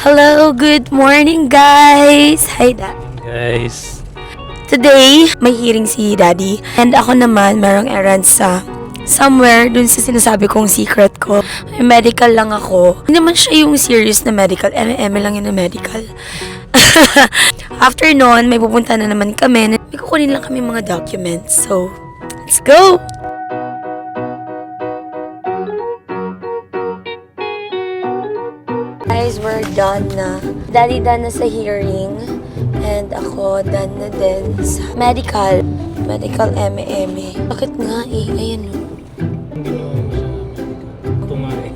Hello, good morning guys! Hi Dad. Guys, Today, may hearing si Daddy. And ako naman, merong errands sa somewhere dun sa sinasabi kong secret ko. May medical lang ako. Hindi naman siya yung serious na medical. MM lang yun na medical. After nun, may pupunta na naman kami. May kukunin lang kami mga documents. So, let's go! Guys, we're done na. Daddy done na sa hearing. And ako done na din sa medical. Medical eme-eme. Bakit nga eh? Ayan o. hindi naman siya tumae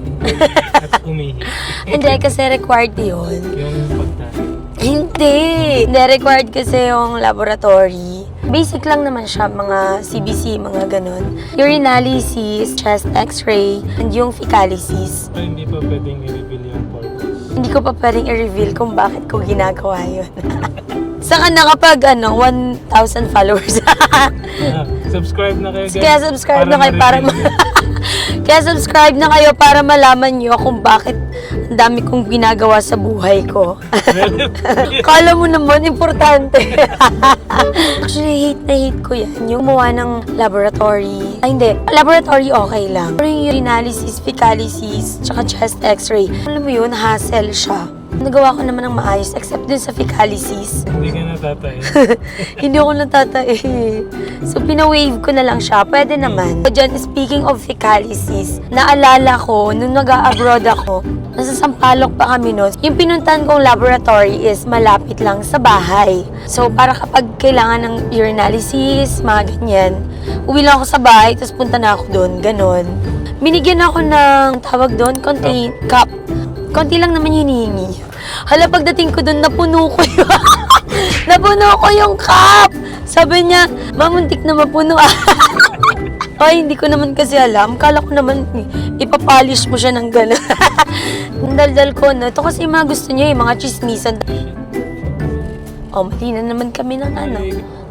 at umihi. Hindi, kasi required yun. Yung pagtahe. Hindi! Hindi, required kasi yung laboratory. Basic lang naman siya, mga CBC, mga ganun. Urinalysis, chest x-ray, and yung fecalysis. Pero hindi pa pwedeng i-reveal yung purpose. Hindi ko pa pwedeng i-reveal kung bakit ko ginagawa yun. Saka na kapag 1,000 followers. Subscribe na kayo guys. Kaya subscribe na kayo para Kaya subscribe na kayo para malaman nyo kung bakit ang dami kong ginagawa sa buhay ko. Kala mo naman, importante. Actually, hate ko yan. Yung gumawa ng laboratory. Ay, hindi. Laboratory, okay lang. Pero yung urinalysis, fecalysis, tsaka chest x-ray, alam mo yun, hassle siya. Nagawa ko naman ng maayos, except dun sa fecalysis. Hindi ka natatay. Hindi ako natatae. So, pina-wave ko na lang siya. Pwede naman. So, dyan, speaking of fecalysis, naalala ko, nung nag-abroad ako, nasa Sampaloc pa kami nun. Yung pinuntahan kong laboratory is malapit lang sa bahay. So, para kapag kailangan ng urinalysis, mga ganyan, uwi lang ako sa bahay, tapos punta na ako doon. Ganon. Binigyan ako ng, tawag doon, cup. Konti lang naman hinihingi. Hala, pagdating ko doon, napuno ko yung napuno ko yung cup. Sabi niya, mamuntik na mapuno. Ay, hindi ko naman kasi alam. Kala ko naman, ipapolish mo siya ng gano'n. Daldal ko, no? Ito kasi yung mga gusto niya, yung mga chismisan. Oh, mali na naman kami ng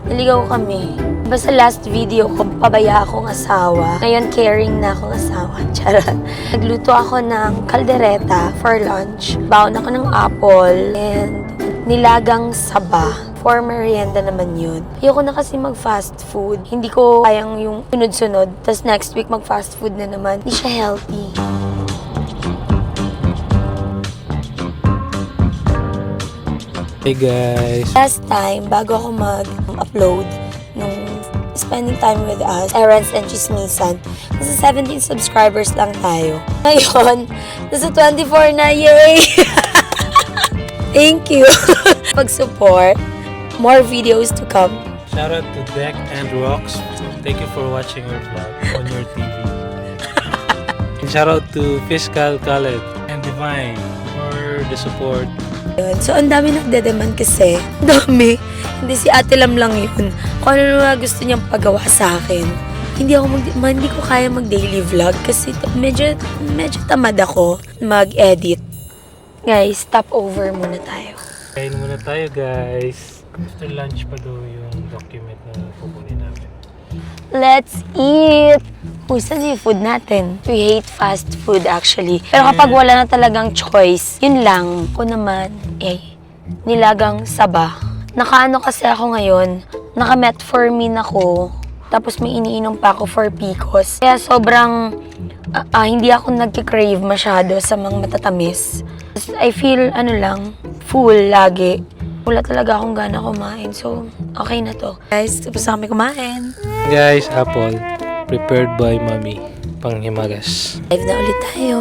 naligaw kami. Basta last video ko, pabaya akong asawa. Ngayon, caring na akong asawa. Charot. Nagluto ako ng kaldereta for lunch. Baon ako ng apple and nilagang saba. For merienda naman yun. Ayoko na kasi mag-fast food. Hindi ko kayang yung sunod-sunod. Tapos next week mag-fast food na naman. Hindi siya healthy. Hey guys. Last time, bago ako mag-upload nung spending time with us, errands and chismisan, nasa 17 subscribers lang tayo. Ngayon, nasa 24 na, yay! Thank you! Pag-support, more videos to come. Shout out to Deck and Rocks. Thank you for watching your vlog on your TV. And shout out to Fiscal Khaled and Divine for the support. Yun. So, ang dami nagdedemand kasi. Dami. Hindi si Ate Lam lang yun. Kung ano na gusto niyang pagawa sa akin. Hindi ko kaya mag-daily vlog kasi medyo tamad ako mag-edit. Guys, stop over muna tayo. Kain muna tayo guys. After lunch pa daw yung document na pupunin namin. Let's eat! Saan yung food natin? We hate fast food actually. Pero kapag wala na talagang choice, yun lang. Ako naman, nilagang saba. Nakaano kasi ako ngayon, naka-metformin ako. Tapos may iniinom pa ako for PCOS. Kaya sobrang, hindi ako nagkikrave masyado sa mga matatamis. I feel, full lagi. Wala talaga akong gana kumain. So, okay na to. Guys, tapos na kami kumain. Guys, apple. Prepared by Mommy. Panghimagas. Live na ulit tayo.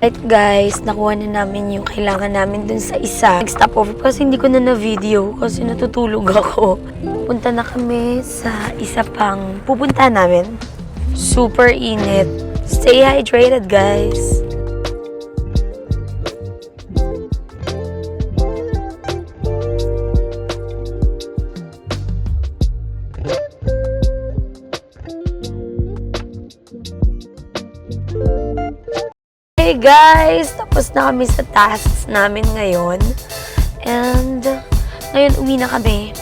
Right guys, nakuha na namin yung kailangan namin dun sa isa. Nag-stop over kasi hindi ko na na-video kasi natutulog ako. Punta na kami sa isa pang pupunta namin. Super init. Stay hydrated guys. Hey guys! Tapos na kami sa tasks namin ngayon. And ngayon uwi na kami.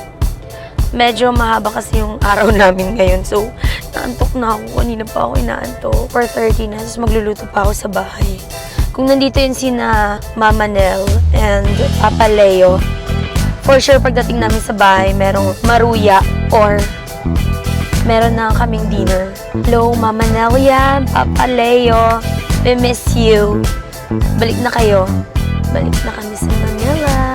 Medyo mahaba kasi yung araw namin ngayon. So, naantok na ako. Kanina pa ako inaantok. 4:30 na. Tapos magluluto pa ako sa bahay. Kung nandito yun sina Mama Nel and Papa Leo, for sure pagdating namin sa bahay, merong maruya or meron na kaming dinner. Hello, Mama Nel yan, Papa Leo. We miss you. Balik na kayo. Balik na kami sa Manila.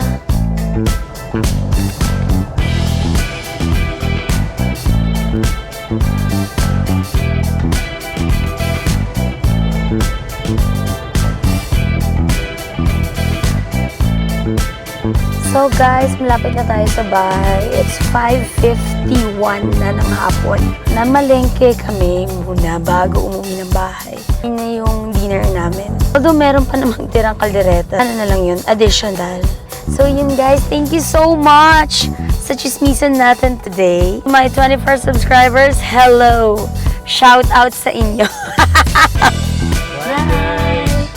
So guys, malapit na tayo sa bahay. It's 5:51 na ng hapon. Namalengke kami muna bago umuwi ng bahay. Yun na yung dinner namin. Although meron pa namang tirang kaldereta. Ano na lang yun? Additional. So yun guys, thank you so much sa chismisan natin today. My 21st subscribers, hello! Shout out sa inyo. Bye, guys.